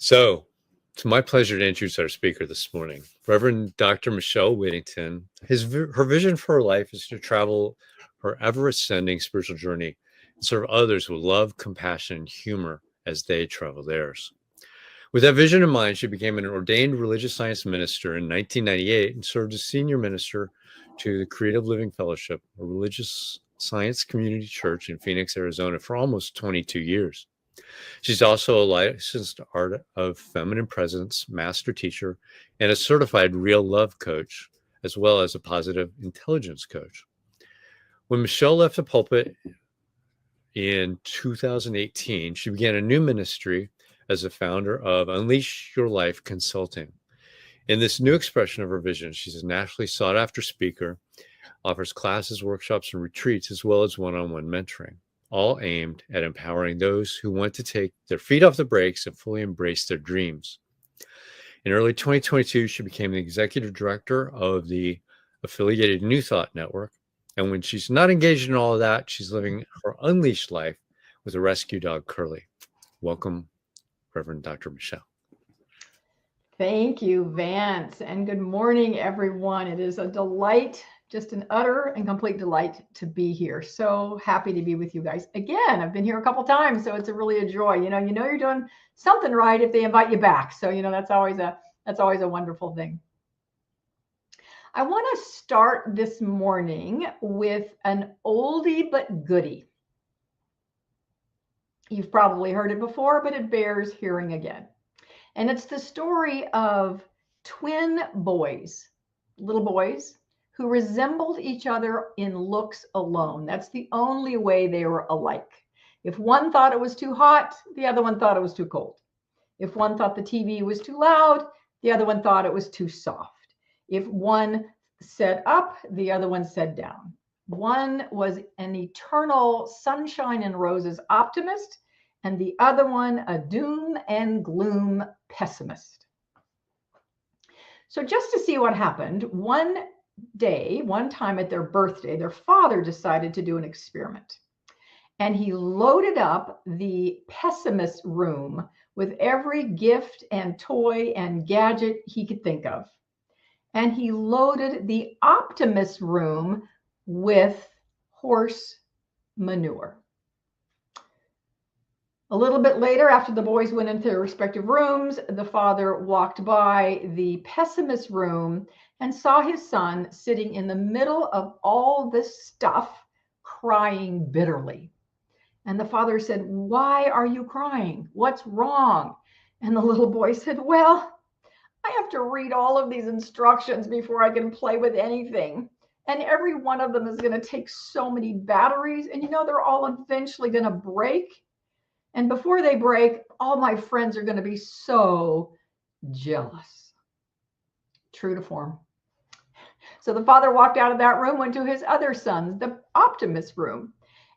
So, it's my pleasure to introduce our speaker this morning, Reverend Dr. Michele Whittington. Her vision for her life is to travel her ever-ascending spiritual journey and serve others with love, compassion, and humor as they travel theirs. With that vision in mind, she became an ordained religious science minister in 1998 and served as senior minister to the Creative Living Fellowship, a religious science community church in Phoenix, Arizona, for almost 22 years. She's also a licensed Art of Feminine Presence master teacher and a certified real love coach, as well as a positive intelligence coach. When Michele left the pulpit in 2018, she began a new ministry as the founder of Unleash Your Life Consulting. In this new expression of her vision, she's a nationally sought after speaker, offers classes, workshops, and retreats, as well as one-on-one mentoring, all aimed at empowering those who want to take their feet off the brakes and fully embrace their dreams. In early 2022, she became the executive director of the affiliated New Thought Network. And when she's not engaged in all of that, she's living her unleashed life with a rescue dog, Curly. Welcome, Reverend Dr. Michele. Thank you, Vance, and good morning, everyone. It is a delight, just an utter and complete delight to be here. So happy to be with you guys again. I've been here a couple times, so it's really a joy. You know you're doing something right if they invite you back. So that's always a wonderful thing. I want to start this morning with an oldie but goodie. You've probably heard it before, but it bears hearing again. And it's the story of twin boys, little boys, who resembled each other in looks alone. That's the only way they were alike. If one thought it was too hot, the other one thought it was too cold. If one thought the TV was too loud, the other one thought it was too soft. If one said up, the other one said down. One was an eternal sunshine and roses optimist, and the other one a doom and gloom pessimist. So just to see what happened, one time at their birthday, their father decided to do an experiment. And he loaded up the pessimist room with every gift and toy and gadget he could think of. And he loaded the optimist room with horse manure. A little bit later, after the boys went into their respective rooms, the father walked by the pessimist room and saw his son sitting in the middle of all this stuff, crying bitterly. And the father said, "Why are you crying? What's wrong?" And the little boy said, "Well, I have to read all of these instructions before I can play with anything. And every one of them is going to take so many batteries. And they're all eventually going to break. And before they break, all my friends are going to be so jealous." True to form. So the father walked out of that room, went to his other sons, the optimist room,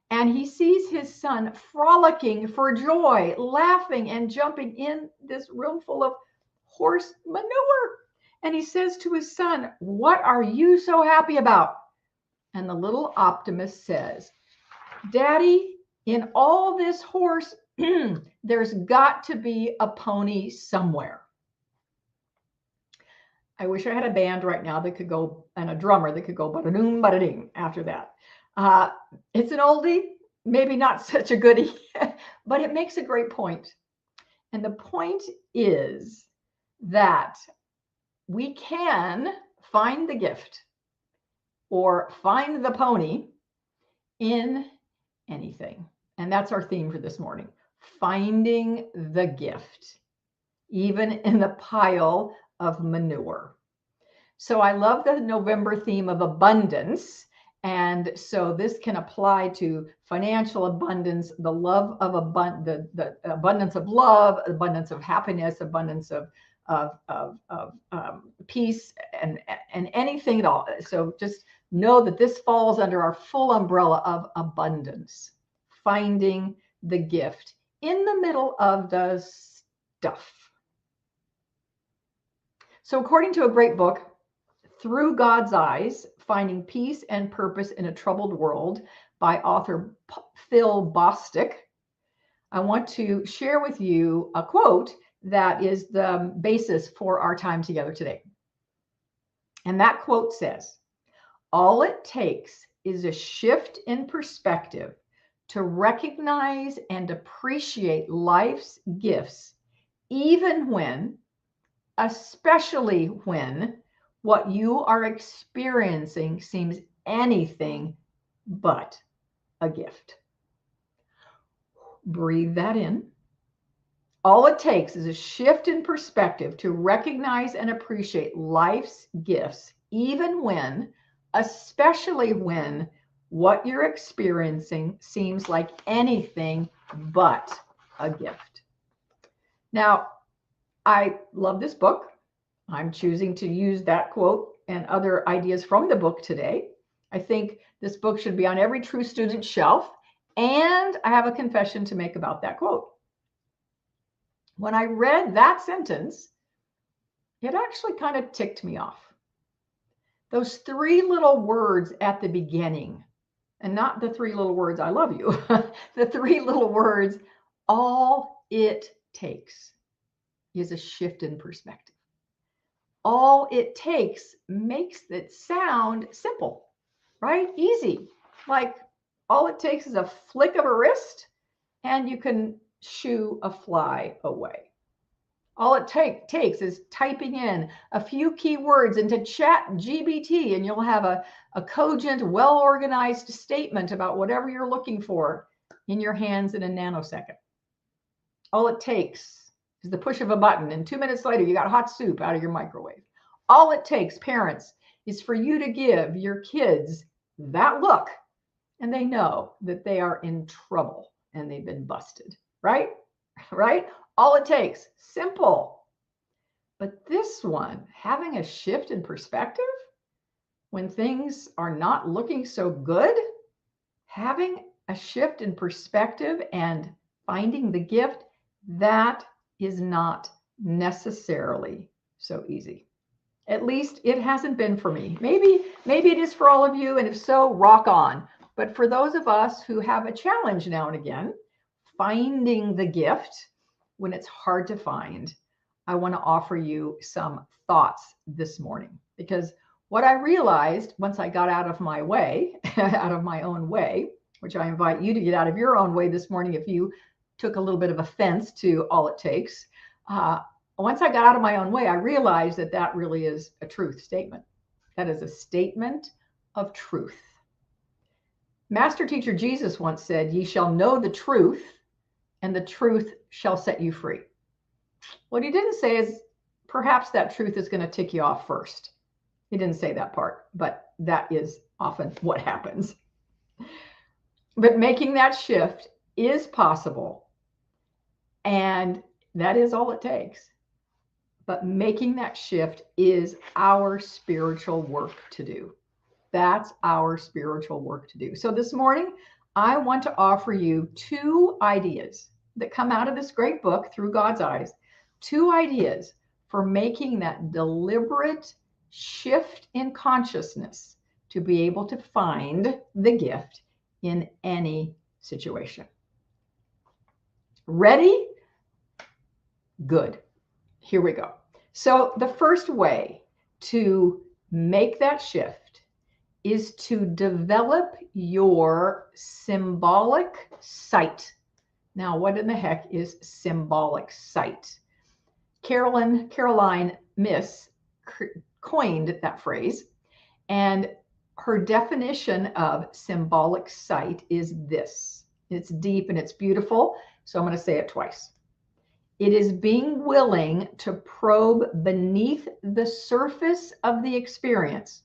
and he sees his son frolicking for joy, laughing and jumping in this room full of horse manure. And he says to his son, "What are you so happy about?" And the little optimist says, "Daddy, in all this horse, there's got to be a pony somewhere." I wish I had a band right now that could go, and a drummer that could go ba-da-doom, ba-da-ding after that. It's an oldie, maybe not such a goodie, but it makes a great point. And the point is that we can find the gift or find the pony in anything. And that's our theme for this morning, finding the gift, even in the pile of manure. So I love the November theme of abundance. And so this can apply to financial abundance, the love of the abundance of love, abundance of happiness, abundance of peace, and anything at all. So just know that this falls under our full umbrella of abundance, finding the gift in the middle of the stuff. So according to a great book, Through God's Eyes, Finding Peace and Purpose in a Troubled World by author Phil Bostic, I want to share with you a quote that is the basis for our time together today. And that quote says, "All it takes is a shift in perspective to recognize and appreciate life's gifts, even when, especially when, what you are experiencing seems anything but a gift." Breathe that in. All it takes is a shift in perspective to recognize and appreciate life's gifts, even when, especially when, what you're experiencing seems like anything but a gift. Now, I love this book. I'm choosing to use that quote and other ideas from the book today. I think this book should be on every true student's shelf. And I have a confession to make about that quote. When I read that sentence, it actually kind of ticked me off. Those three little words at the beginning, and not the three little words, "I love you," the three little words, "all it takes," is a shift in perspective. All it takes makes it sound simple, right? Easy. Like all it takes is a flick of a wrist and you can shoo a fly away. All it takes is typing in a few keywords into Chat GPT and you'll have a cogent, well-organized statement about whatever you're looking for in your hands in a nanosecond. All it takes is the push of a button and 2 minutes later you got hot soup out of your microwave. All it takes, parents, is for you to give your kids that look and they know that they are in trouble and they've been busted, right? Right? All it takes, simple. But this one, having a shift in perspective when things are not looking so good, having a shift in perspective and finding the gift, that is not necessarily so easy. At least it hasn't been for me. Maybe it is for all of you, and if so, rock on. But for those of us who have a challenge now and again, finding the gift when it's hard to find, I want to offer you some thoughts this morning. Because what I realized once I got out of my way, out of my own way, which I invite you to get out of your own way this morning if you took a little bit of offense to all it takes. Once I got out of my own way, I realized that that really is a truth statement. That is a statement of truth. Master Teacher Jesus once said, "Ye shall know the truth, and the truth shall set you free." What he didn't say is perhaps that truth is going to tick you off first. He didn't say that part, but that is often what happens. But making that shift is possible, and that is all it takes. But making that shift is our spiritual work to do. That's our spiritual work to do. So this morning, I want to offer you two ideas that come out of this great book, Through God's Eyes, two ideas for making that deliberate shift in consciousness to be able to find the gift in any situation. Ready? Good. Here we go. So the first way to make that shift is to develop your symbolic sight. Now, what in the heck is symbolic sight? Caroline Myss coined that phrase, and her definition of symbolic sight is this. It's deep and it's beautiful, so I'm going to say it twice. It is being willing to probe beneath the surface of the experience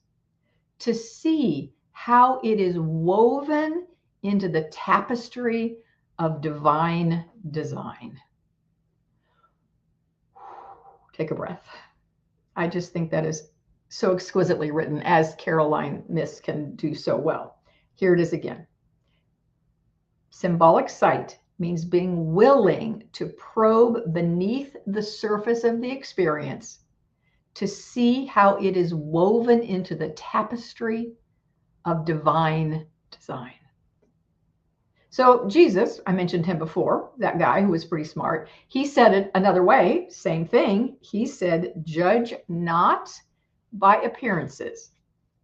to see how it is woven into the tapestry of divine design. Take a breath. I just think that is so exquisitely written, as Caroline Myss can do so well. Here it is again. Symbolic sight means being willing to probe beneath the surface of the experience to see how it is woven into the tapestry of divine design. So Jesus, I mentioned him before, that guy who was pretty smart, he said it another way, same thing. He said, judge not by appearances,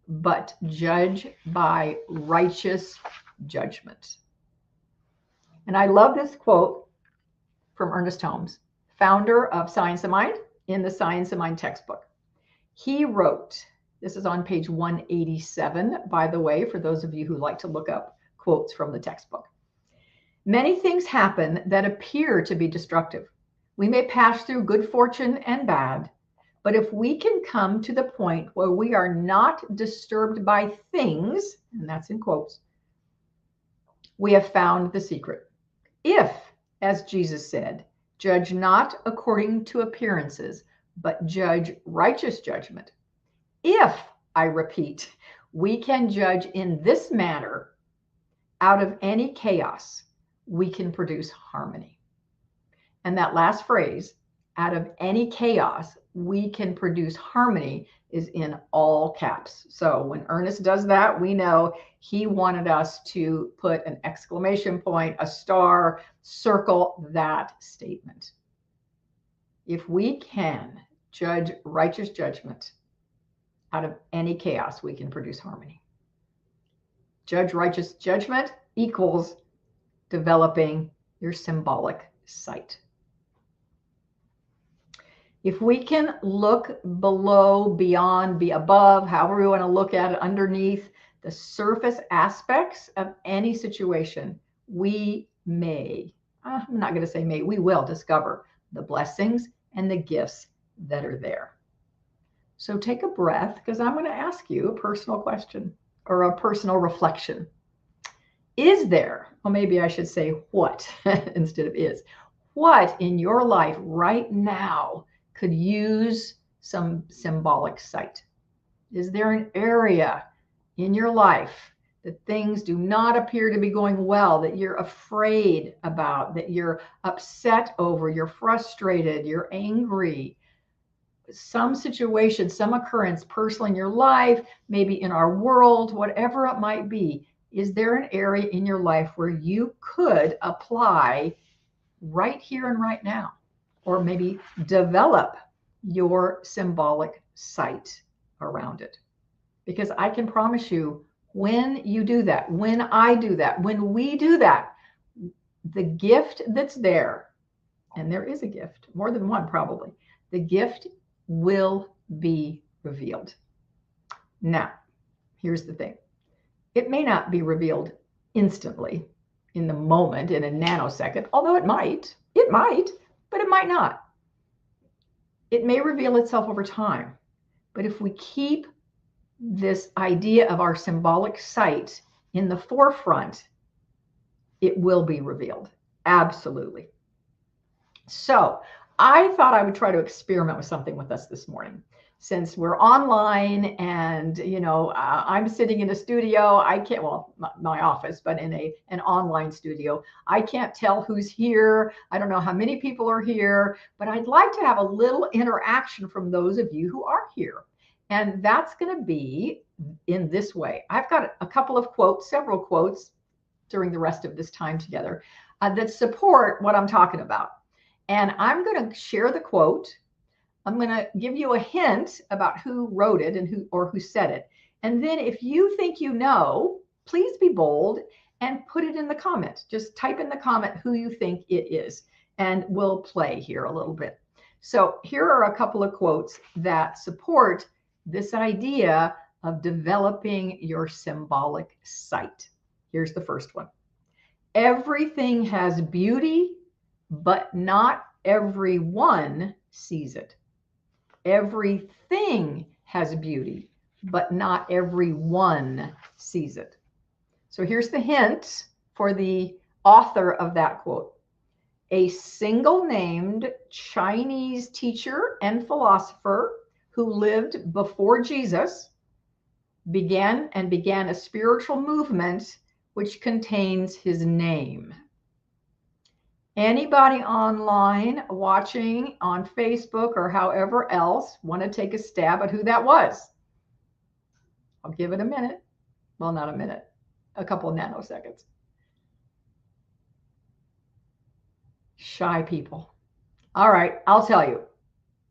but judge by righteous judgment. And I love this quote from Ernest Holmes, founder of Science of Mind, in the Science of Mind textbook. He wrote, this is on page 187, by the way, for those of you who like to look up quotes from the textbook. Many things happen that appear to be destructive. We may pass through good fortune and bad, but if we can come to the point where we are not disturbed by things, and that's in quotes, we have found the secret. If, as Jesus said, judge not according to appearances, but judge righteous judgment. If, I repeat, we can judge in this manner, out of any chaos, we can produce harmony. And that last phrase, out of any chaos, we can produce harmony, is in all caps. So when Ernest does that, we know he wanted us to put an exclamation point, a star, circle that statement. If we can judge righteous judgment out of any chaos, we can produce harmony. Judge righteous judgment equals developing your symbolic sight. If we can look below, beyond, be above, however we want to look at it, underneath the surface aspects of any situation, we may, I'm not going to say may, we will discover the blessings and the gifts that are there. So take a breath, because I'm going to ask you a personal question or a personal reflection. Is there, or maybe I should say what instead of is, what in your life right now could use some symbolic sight? Is there an area in your life that things do not appear to be going well, that you're afraid about, that you're upset over, you're frustrated, you're angry? Some situation, some occurrence personally in your life, maybe in our world, whatever it might be, is there an area in your life where you could apply right here and right now, or maybe develop your symbolic sight around it? Because I can promise you, when you do that, when I do that, when we do that, the gift that's there, and there is a gift, more than one probably, the gift will be revealed. Now, here's the thing. It may not be revealed instantly, in the moment, in a nanosecond, although it might, but it might not. It may reveal itself over time. But if we keep this idea of our symbolic sight in the forefront, it will be revealed. Absolutely. So I thought I would try to experiment with something with us this morning. Since we're online and, I'm sitting in a studio, I can't, well, my office, but in an online studio, I can't tell who's here. I don't know how many people are here, but I'd like to have a little interaction from those of you who are here. And that's going to be in this way. I've got a couple of quotes, several quotes during the rest of this time together that support what I'm talking about. And I'm going to share the quote. I'm going to give you a hint about who wrote it and who said it. And then if you think you know, please be bold and put it in the comment. Just type in the comment who you think it is, and we'll play here a little bit. So here are a couple of quotes that support this idea of developing your symbolic sight. Here's the first one. Everything has beauty, but not everyone sees it. Everything has beauty, but not everyone sees it. So here's the hint for the author of that quote. A single named Chinese teacher and philosopher who lived before Jesus began a spiritual movement which contains his name. Anybody online watching on Facebook or however else want to take a stab at who that was? I'll give it a minute. Well, not a minute, a couple of nanoseconds. Shy people. All right, I'll tell you,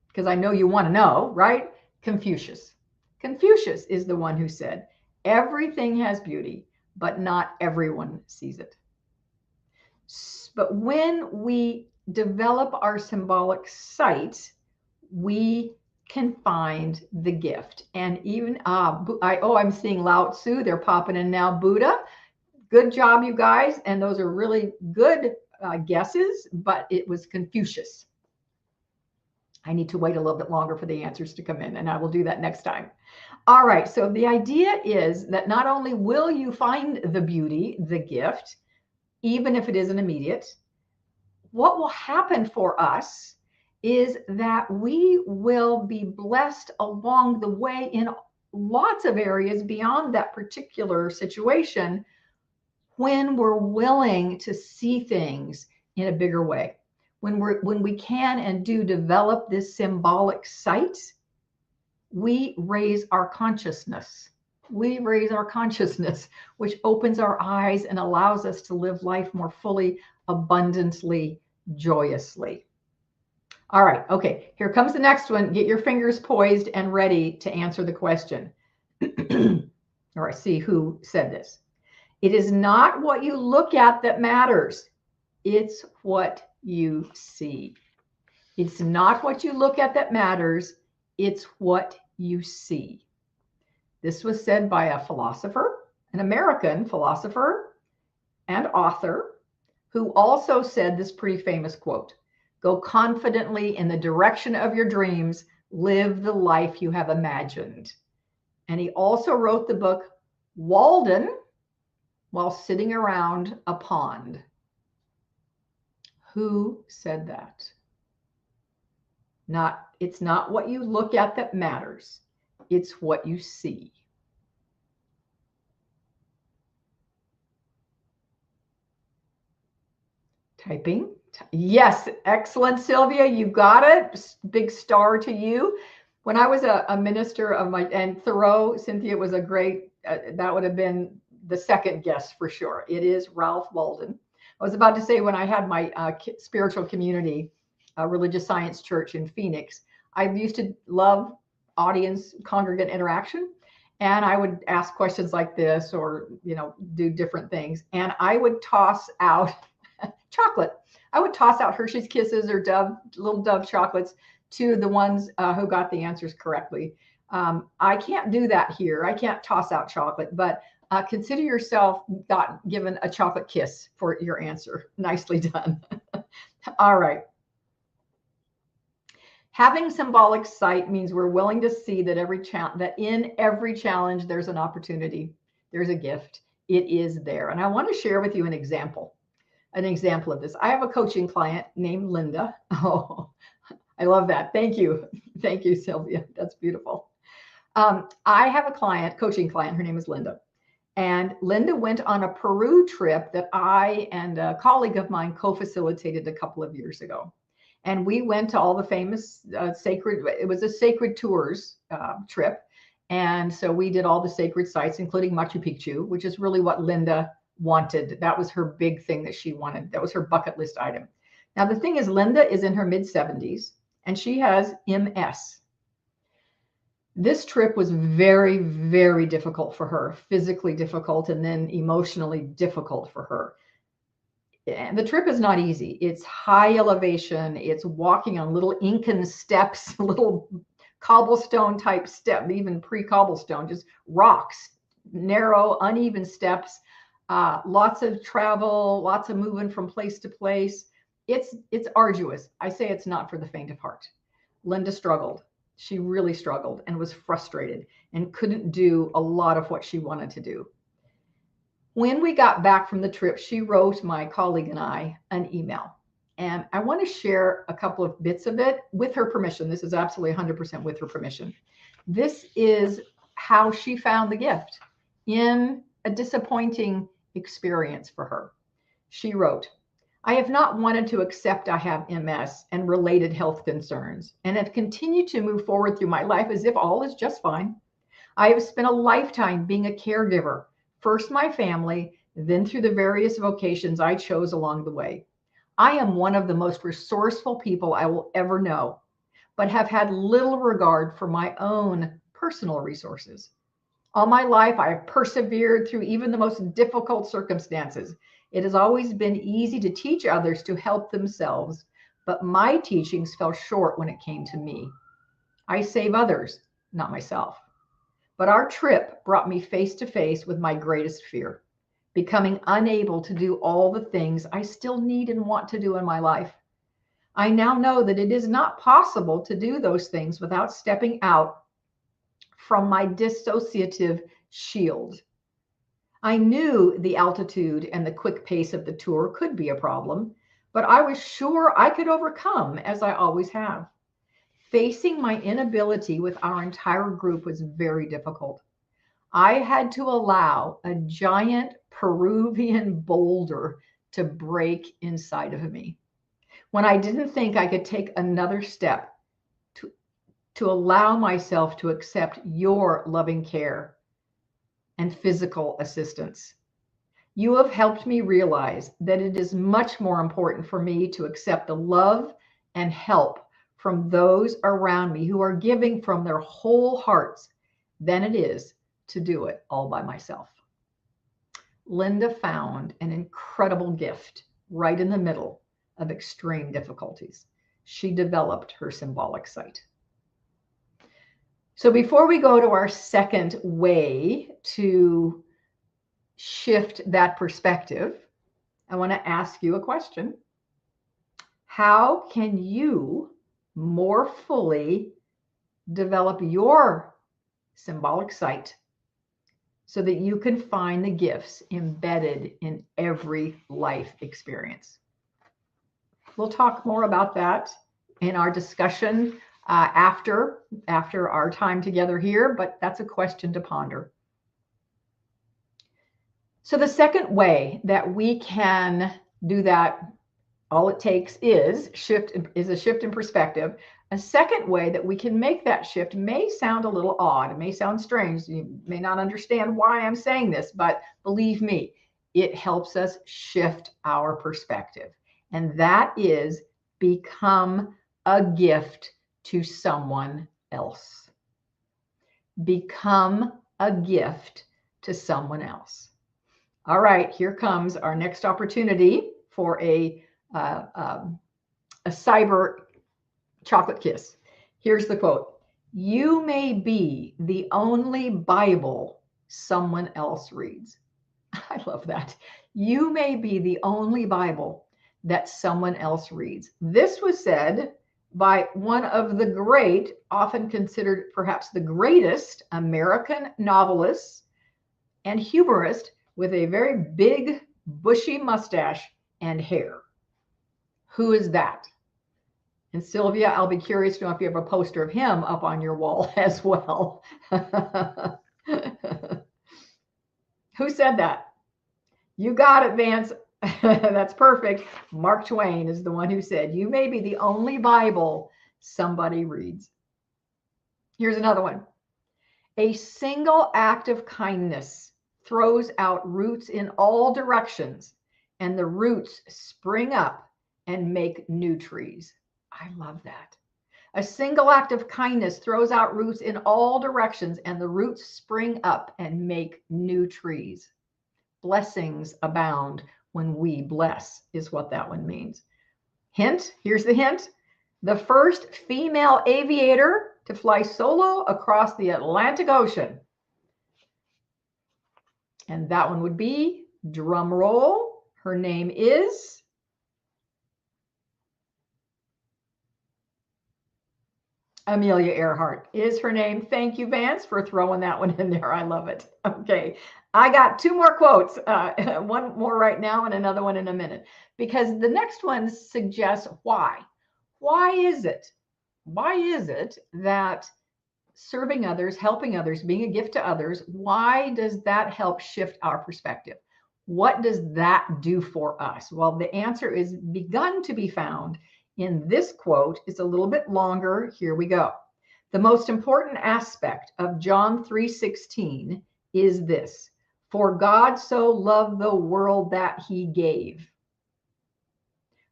because I know you want to know, right? Confucius. Confucius is the one who said, everything has beauty, but not everyone sees it. But when we develop our symbolic sight, we can find the gift. And even, I'm seeing Lao Tzu, they're popping in now, Buddha. Good job, you guys. And those are really good guesses, but it was Confucius. I need to wait a little bit longer for the answers to come in, and I will do that next time. All right, so the idea is that not only will you find the beauty, the gift, even if it isn't immediate, what will happen for us is that we will be blessed along the way in lots of areas beyond that particular situation when we're willing to see things in a bigger way. When we can and do develop this symbolic sight, we raise our consciousness. We raise our consciousness, which opens our eyes and allows us to live life more fully, abundantly, joyously. All right, okay, here comes the next one. Get your fingers poised and ready to answer the question. All right, see who said this. It is not what you look at that matters. It's what you see. It's not what you look at that matters. It's what you see. This was said by a philosopher, an American philosopher and author, who also said this pretty famous quote, "Go confidently in the direction of your dreams, live the life you have imagined." And he also wrote the book Walden while sitting around a pond. Who said that? It's not what you look at that matters. It's what you see. Typing. Yes, excellent, Sylvia. You got it. Big star to you. When I was a minister and Thoreau, Cynthia, was a great, that would have been the second guess for sure. It is Ralph Walden. I was about to say, when I had my spiritual community, religious science church in Phoenix, I used to love audience congregant interaction. And I would ask questions like this, or, do different things. And I would toss out chocolate. I would toss out Hershey's Kisses or little Dove chocolates to the ones who got the answers correctly. I can't do that here. I can't toss out chocolate, but consider yourself given a chocolate kiss for your answer. Nicely done. All right. Having symbolic sight means we're willing to see that in every challenge, there's an opportunity. There's a gift. It is there. And I want to share with you an example of this. I have a coaching client named Linda. Oh, I love that. Thank you. Thank you, Sylvia. That's beautiful. I have a coaching client. Her name is Linda. And Linda went on a Peru trip that I and a colleague of mine co-facilitated a couple of years ago. And we went to all the famous it was a sacred tours trip. And so we did all the sacred sites, including Machu Picchu, which is really what Linda wanted. That was her big thing that she wanted. That was her bucket list item. Now, the thing is, Linda is in her mid-70s and she has MS. This trip was very, very difficult for her, physically difficult, and then emotionally difficult for her. And the trip is not easy. It's high elevation. It's walking on little Incan steps, little cobblestone type step, even pre-cobblestone, just rocks, narrow, uneven steps, lots of travel, lots of moving from place to place. It's arduous. I say it's not for the faint of heart. Linda struggled. She really struggled and was frustrated and couldn't do a lot of what she wanted to do. When we got back from the trip, she wrote my colleague and I an email. And I want to share a couple of bits of it with her permission. This is absolutely 100% with her permission. This is how she found the gift in a disappointing experience for her. She wrote, "I have not wanted to accept I have MS and related health concerns, and have continued to move forward through my life as if all is just fine. I have spent a lifetime being a caregiver, first my family, then through the various vocations I chose along the way. I am one of the most resourceful people I will ever know, but have had little regard for my own personal resources. All my life, I have persevered through even the most difficult circumstances. It has always been easy to teach others to help themselves, but my teachings fell short when it came to me. I save others, not myself. But our trip brought me face to face with my greatest fear, becoming unable to do all the things I still need and want to do in my life. I now know that it is not possible to do those things without stepping out from my dissociative shield. I knew the altitude and the quick pace of the tour could be a problem, but I was sure I could overcome, as I always have. Facing my inability with our entire group was very difficult. I had to allow a giant Peruvian boulder to break inside of me. When I didn't think I could take another step to allow myself to accept your loving care and physical assistance. You have helped me realize that it is much more important for me to accept the love and help from those around me who are giving from their whole hearts than it is to do it all by myself. Linda found an incredible gift right in the middle of extreme difficulties. She developed her symbolic sight. So before we go to our second way to shift that perspective, I want to ask you a question. How can you more fully develop your symbolic sight so that you can find the gifts embedded in every life experience? We'll talk more about that in our discussion after our time together here, but that's a question to ponder. So the second way that we can do that, all it takes is a shift in perspective. A second way that we can make that shift may sound a little odd. It may sound strange. You may not understand why I'm saying this, but believe me, it helps us shift our perspective. And that is become a gift to someone else. Become a gift to someone else. All right, here comes our next opportunity for a cyber chocolate kiss. Here's the quote. You may be the only Bible someone else reads. I love that. You may be the only Bible that someone else reads. This was said by one of the great, often considered perhaps the greatest American novelists and humorist with a very big, bushy mustache and hair. Who is that? And Sylvia, I'll be curious to know if you have a poster of him up on your wall as well. Who said that? You got it, Vance. That's perfect. Mark Twain is the one who said, you may be the only Bible somebody reads. Here's another one. A single act of kindness throws out roots in all directions, and the roots spring up and make new trees. I love that. A single act of kindness throws out roots in all directions, and the roots spring up and make new trees. Blessings abound when we bless, is what that one means. Hint, here's the hint. The first female aviator to fly solo across the Atlantic Ocean. And that one would be, drum roll, her name is Amelia Earhart is her name. Thank you, Vance, for throwing that one in there. I love it. Okay, I got two more quotes, one more right now and another one in a minute, because the next one suggests why. Why is it that serving others, helping others, being a gift to others, why does that help shift our perspective? What does that do for us? Well, the answer is begun to be found in this quote. It's a little bit longer. Here we go. The most important aspect of John 3:16 is this: for God so loved the world that he gave.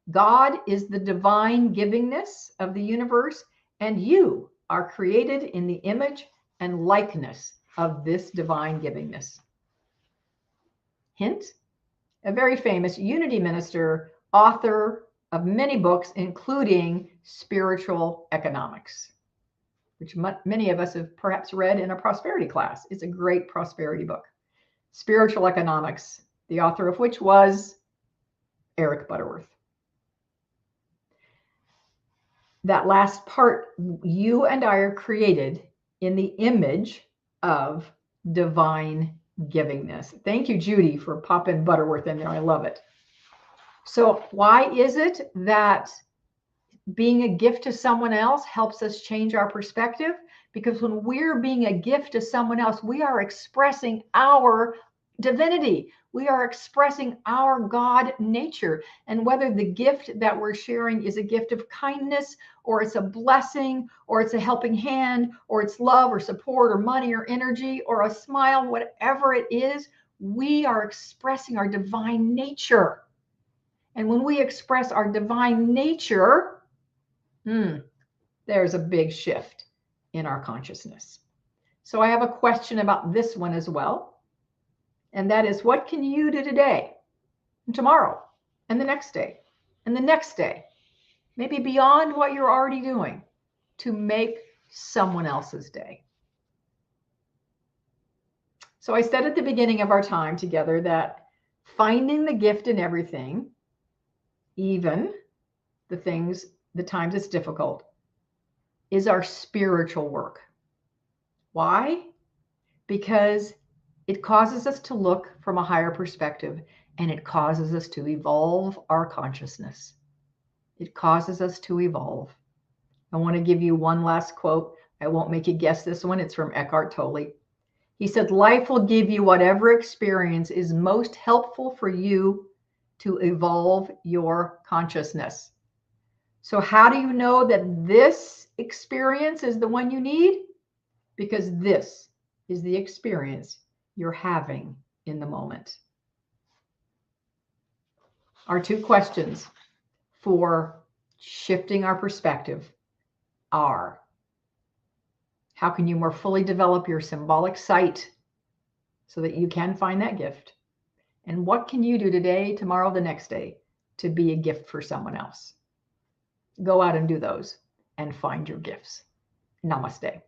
God is the divine givingness of the universe, and you are created in the image and likeness of this divine givingness. Hint, a very famous Unity minister, author of many books, including Spiritual Economics, which many of us have perhaps read in a prosperity class. It's a great prosperity book. Spiritual Economics, the author of which was Eric Butterworth. That last part, you and I are created in the image of divine givingness. Thank you, Judy, for popping Butterworth in there. I love it. So why is it that being a gift to someone else helps us change our perspective? Because when we're being a gift to someone else, we are expressing our divinity. We are expressing our God nature. And whether the gift that we're sharing is a gift of kindness, or it's a blessing, or it's a helping hand, or it's love or support or money or energy or a smile, whatever it is, we are expressing our divine nature. And when we express our divine nature, there's a big shift in our consciousness. So I have a question about this one as well. And that is, what can you do today and tomorrow and the next day and the next day, maybe beyond what you're already doing, to make someone else's day? So I said at the beginning of our time together that finding the gift in everything, even the times it's difficult, is our spiritual work. Why? Because it causes us to look from a higher perspective, and it causes us to evolve our consciousness. It causes us to evolve. I want to give you one last quote. I won't make you guess this one. It's from Eckhart Tolle. He said, "Life will give you whatever experience is most helpful for you to evolve your consciousness." So how do you know that this experience is the one you need? Because this is the experience you're having in the moment. Our two questions for shifting our perspective are: how can you more fully develop your symbolic sight so that you can find that gift? And what can you do today, tomorrow, the next day to be a gift for someone else? Go out and do those and find your gifts. Namaste.